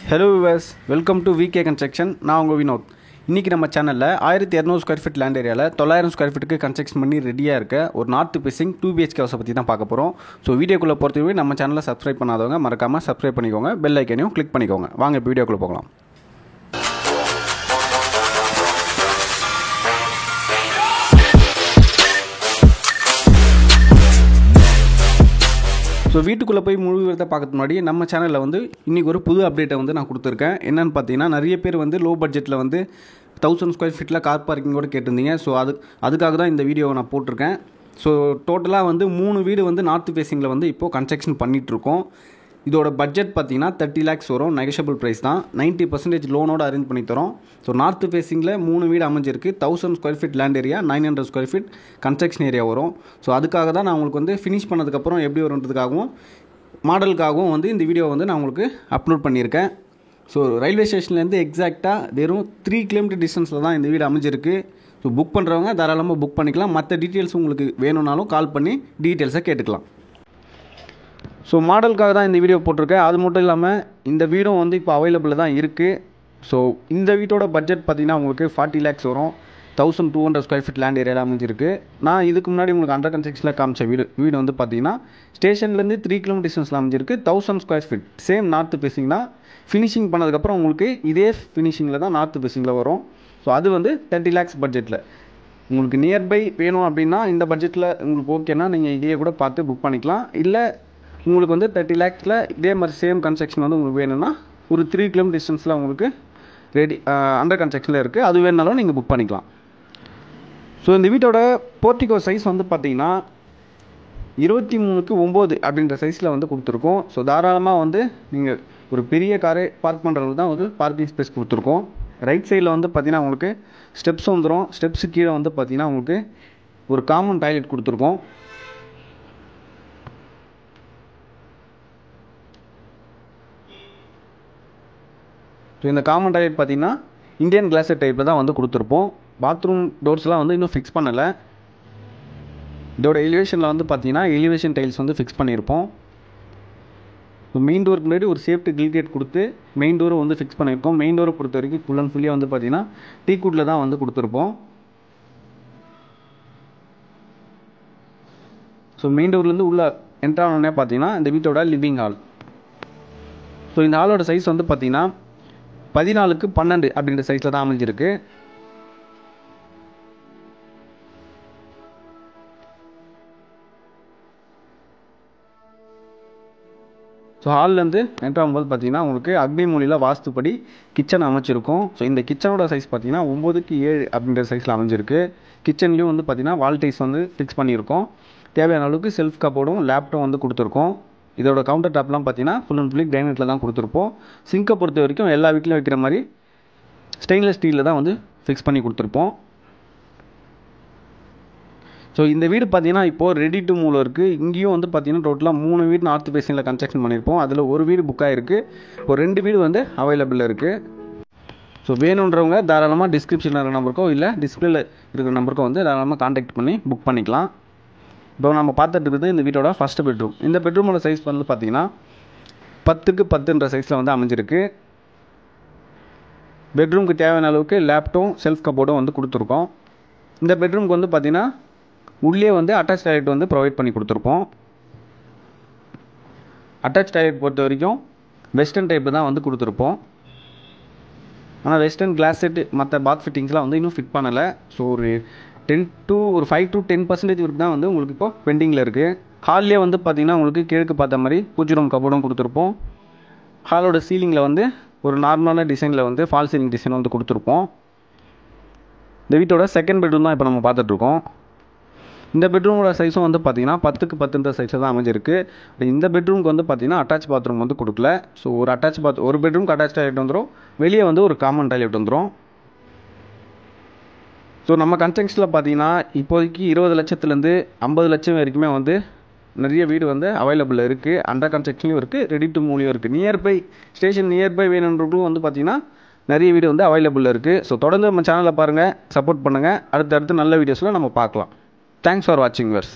Hello viewers, welcome to VK construction. நான் உங்கள் வினோத். இன்றைக்கி நம்ம சேனலில் 1200 ஸ்கொயர் ஃபீட் லேண்ட் ஏரியாவில் 900 ஸ்கொயர் ஃபீட்டுக்கு கன்ஸ்ட்ரக்ஷன் பண்ணி ரெடியாக இருக்க ஒரு நார்த் ஃபேசிங் 2 BHK ஹவுஸை பற்றி தான் பார்க்க போகிறோம். ஸோ வீடியோக்குள்ளே பொறுத்தவரை நம்ம சேனலை சப்ஸ்கிரைப் பண்ணாதவங்க மறக்காமல் சப்ஸ்கிரைப் பண்ணிக்கோங்க, பெல் ஐக்கனையும் கிளிக் பண்ணிக்கோங்க. வாங்க இப்போ வீடியோக்குள்ளே போகலாம். ஸோ வீட்டுக்குள்ளே போய் முழு விவரத்தை பார்க்கறதுக்கு முன்னாடி நம்ம சேனலில் வந்து இன்றைக்கி ஒரு புது அப்டேட்டை வந்து நான் கொடுத்துருக்கேன். என்னென்னு பார்த்தீங்கன்னா, நிறைய பேர் வந்து லோ பட்ஜெட்டில் வந்து 1000 ஸ்கொயர் ஃபீட்டில் கார் பார்க்கிங்கோடு கேட்டிருந்தீங்க. ஸோ அதுக்காக தான் இந்த வீடியோவை நான் போட்டிருக்கேன். ஸோ டோட்டலாக வந்து 3 வீடு வந்து நார்த் ஃபேஸிங்கில் வந்து இப்போது கன்ஸ்ட்ரக்ஷன் பண்ணிகிட்ருக்கோம். இதோட பட்ஜெட் பார்த்தீங்கன்னா 30 lakhs வரும். நெகஷியபிள் ப்ரைஸ் தான். 90% லோனோடு அரேஞ்ச் பண்ணி தரோம். ஸோ நார்த் ஃபேஸிங்கில் 3 வீடு அமைஞ்சிருக்கு. 1000 square feet land area, 900 square feet construction area வரும். ஸோ அதுக்காக தான் நான் உங்களுக்கு வந்து ஃபினிஷ் பண்ணதுக்கப்புறம் எப்படி வருன்றதுக்காகவும் மாடலுக்காகவும் வந்து இந்த வீடியோ வந்து நான் உங்களுக்கு அப்லோட் பண்ணியிருக்கேன். ஸோ ரயில்வே ஸ்டேஷன்லேருந்து எக்ஸாக்டாக வெறும் 3 கிலோமீட்டர் டிஸ்டன்ஸில் தான் இந்த வீடு அமைஞ்சிருக்கு. ஸோ புக் பண்ணுறவங்க தாராளமாக புக் பண்ணிக்கலாம். மற்ற டீட்டெயில்ஸ் உங்களுக்கு வேணும்னாலும் கால் பண்ணி டீட்டெயில்ஸை கேட்டுக்கலாம். ஸோ மாடலுக்காக தான் இந்த வீடியோ போட்டிருக்கேன். அது மட்டும் இல்லாமல் இந்த வீடும் வந்து இப்போ அவைலபிளில் தான் இருக்குது. ஸோ இந்த வீட்டோட பட்ஜெட் பார்த்திங்கன்னா உங்களுக்கு 40 lakhs வரும். 1200 ஸ்கொயர் ஃபீட் லேண்ட் ஏரியாவில் அமைஞ்சிருக்கு. நான் இதுக்கு முன்னாடி உங்களுக்கு அண்டர் கன்ஸ்ட்ரக்ஷனில் காமிச்ச வீடு வந்து பார்த்திங்கன்னா ஸ்டேஷன்லேருந்து 3 கிலோமீட்டர் டிஸ்டன்ஸில் அமைஞ்சிருக்கு. 1000 square feet same north facing தான். ஃபினிஷிங் பண்ணதுக்கப்புறம் உங்களுக்கு இதே ஃபினிஷிங்கில் தான் நார்த் ஃபேஸிங்கில் வரும். ஸோ அது வந்து 30 lakhs பட்ஜெட்டில். உங்களுக்கு நியர்பை வேணும் அப்படின்னா இந்த பட்ஜெட்டில் உங்களுக்கு ஓகேனா நீங்கள் இதையே கூட பார்த்து புக் பண்ணிக்கலாம். இல்லை உங்களுக்கு வந்து 30 lakhsல இதே மாதிரி சேம் கன்ஸ்ட்ரக்ஷன் வந்து உங்களுக்கு வேணும்னா ஒரு 3 கிலோமீட்டர் டிஸ்டன்ஸில் உங்களுக்கு ரெடி அண்டர் கன்ஸ்ட்ரக்ஷனில் இருக்குது. அது வேணுனாலும் நீங்கள் புக் பண்ணிக்கலாம். ஸோ இந்த வீட்டோட போர்ட்டிகோ சைஸ் வந்து பார்த்தீங்கன்னா 23:9 அப்படின்ற சைஸில் வந்து கொடுத்துருக்கோம். ஸோ தாராளமாக வந்து நீங்கள் ஒரு பெரிய காரை பார்க் பண்ணுறதுக்கு தான் வந்து பார்க்கிங் ஸ்பேஸ் கொடுத்துருக்கோம். ரைட் சைடில் வந்து பார்த்தீங்கன்னா உங்களுக்கு ஸ்டெப்ஸ் வந்துடும். ஸ்டெப்ஸு கீழே வந்து பார்த்தீங்கன்னா உங்களுக்கு ஒரு காமன் டாய்லெட் கொடுத்துருக்கோம். ஸோ இந்த காமன் டாய்லெட் பார்த்தீங்கன்னா இந்தியன் கிளாஸட் டைப்பில் தான் வந்து கொடுத்துருப்போம். பாத்ரூம் டோர்ஸ்லாம் வந்து இன்னும் ஃபிக்ஸ் பண்ணலை. இதோட எலிவேஷனில் வந்து பார்த்தீங்கன்னா எலிவேஷன் டைல்ஸ் வந்து ஃபிக்ஸ் பண்ணியிருப்போம். ஸோ மெயின் டோருக்கு முன்னாடி ஒரு சேஃப்டி கில்கேட் கொடுத்து மெயின் டோரை வந்து ஃபிக்ஸ் பண்ணியிருக்கோம். மெயின் டோரை பொறுத்த வரைக்கும் ஃபுல் அண்ட் ஃபுல்லியாக வந்து பார்த்தீங்கன்னா டீக்குட்டில் தான் வந்து கொடுத்துருப்போம். ஸோ மெயின் டோர்லேருந்து உள்ள என்ட்ரானோடனே பார்த்தீங்கன்னா இந்த வீட்டோட லிவிங் ஹால். ஸோ இந்த ஹாலோட சைஸ் வந்து பார்த்தீங்கன்னா 14:12 அப்படின்ற சைஸில் தான் அமைஞ்சிருக்கு. ஸோ ஹால்லேருந்து என்ட்ராகும்போது பார்த்தீங்கன்னா உங்களுக்கு அக்னிமூலையில் வாஸ்துப்படி கிச்சன் அமைச்சிருக்கும். ஸோ இந்த கிச்சனோட சைஸ் பார்த்தீங்கன்னா 9:7 அப்படின்ற சைஸில் அமைஞ்சிருக்கு. கிச்சன்லேயும் வந்து பார்த்தீங்கன்னா வால் டைல்ஸ் வந்து ஃபிக்ஸ் பண்ணியிருக்கோம். தேவையான அளவுக்கு செல்ஃப் கப்போர்டும் லேப்டாப் வந்து கொடுத்துருக்கோம். இதோட கவுண்டர் டாப்லாம் பார்த்தீங்கன்னா ஃபுல் அண்ட் ஃபுல்லி கிரைனைட்டில் தான் கொடுத்துருப்போம். சிங்கை பொறுத்த வரைக்கும் எல்லா வீட்லையும் வைக்கிற மாதிரி ஸ்டெயின்லெஸ் ஸ்டீலில் தான் வந்து ஃபிக்ஸ் பண்ணி கொடுத்துருப்போம். ஸோ இந்த வீடு பார்த்தீங்கன்னா இப்போது ரெடி டு மூவ் இருக்குது. இங்கேயும் வந்து பார்த்தீங்கன்னா டோட்டலாக 3 வீடு நார்த் ஃபேஸிங்கில் கன்ஸ்ட்ரக்ஷன் பண்ணியிருப்போம். அதில் ஒரு வீடு புக் ஆகிருக்கு. ஒரு 2 வீடு வந்து அவைலபிளில் இருக்குது. ஸோ வேணுன்றவங்க தாராளமாக டிஸ்கிரிப்ஷனில் இருக்கிற நம்பருக்கோ இல்லை டிஸ்பிளேல இருக்கிற நம்பருக்கோ வந்து தாராளமாக கான்டாக்ட் பண்ணி புக் பண்ணிக்கலாம். இப்போ நம்ம பார்த்துட்டு இருக்குது இந்த வீட்டோட ஃபஸ்ட்டு பெட்ரூம். இந்த பெட்ரூமோட சைஸ் வந்து பார்த்தீங்கன்னா 10:10 சைஸில் வந்து அமைஞ்சிருக்கு. பெட்ரூமுக்கு தேவையான அளவுக்கு லேப்டாப் செல்ஃப் கப்போர்டும் வந்து கொடுத்துருக்கோம். இந்த பெட்ரூமுக்கு வந்து பார்த்தீங்கன்னா உள்ளே வந்து அட்டாச் டாய்லெட் வந்து ப்ரொவைட் பண்ணி கொடுத்துருப்போம். அட்டாச் டாய்லெட் பொறுத்த வரைக்கும் வெஸ்டர்ன் டைப்பு தான் வந்து கொடுத்துருப்போம். ஆனால் வெஸ்டர்ன் கிளாஸ் செட்டு மற்ற பாத் ஃபிட்டிங்ஸ்லாம் வந்து இன்னும் ஃபிட் பண்ணலை. ஸோ ஒரு 5 to 10% வரைக்கும் தான் வந்து உங்களுக்கு இப்போ பெண்டிங்கில் இருக்குது. ஹால்லேயே வந்து பார்த்திங்கன்னா உங்களுக்கு கிழக்கு பார்த்த மாதிரி பூஜை ரூம் கபோர்டும் கொடுத்துருப்போம். ஹாலோட சீலிங்கில் வந்து ஒரு நார்மலான டிசைனில் வந்து ஃபால் சீலிங் டிசைன் வந்து கொடுத்துருப்போம். இந்த வீட்டோட செகண்ட் பெட்ரூம் தான் இப்போ நம்ம பார்த்துட்ருக்கோம். இந்த பெட்ரூமோட சைஸும் வந்து பார்த்திங்கன்னா 10:10 சைஸில் தான் அமைஞ்சிருக்கு. இந்த பெட்ரூமுக்கு வந்து பார்த்திங்கன்னா அட்டாச் பாத்ரூம் வந்து கொடுக்கல. ஸோ ஒரு பெட்ரூமுக்கு அட்டாச் டாய்லெட் வந்துடும். வெளியே வந்து ஒரு காமன் டாய்லெட் வந்துடும். ஸோ நம்ம கன்ஸ்ட்ரக்ஷனில் பார்த்தீங்கன்னா இப்போதைக்கு 20 லட்சத்துலேருந்து 50 லட்சம் வரைக்குமே வந்து நிறைய வீடு வந்து அவைலபிளில் இருக்குது. அண்டர் கன்ஸ்ட்ரக்ஷன்லையும் இருக்குது, ரெடி டு மூவ்லையும் இருக்குது. நியர்பை ஸ்டேஷன் நியர்பை வேணுன்றதும் வந்து பார்த்திங்கன்னா நிறைய வீடு வந்து அவைலபிளில் இருக்குது. ஸோ தொடர்ந்து நம்ம சேனலை பாருங்கள், சப்போர்ட் பண்ணுங்கள். அடுத்தடுத்து நல்ல வீடியோஸில் நம்ம பார்க்கலாம். தேங்க்ஸ் ஃபார் வாட்சிங் வர்ஸ்.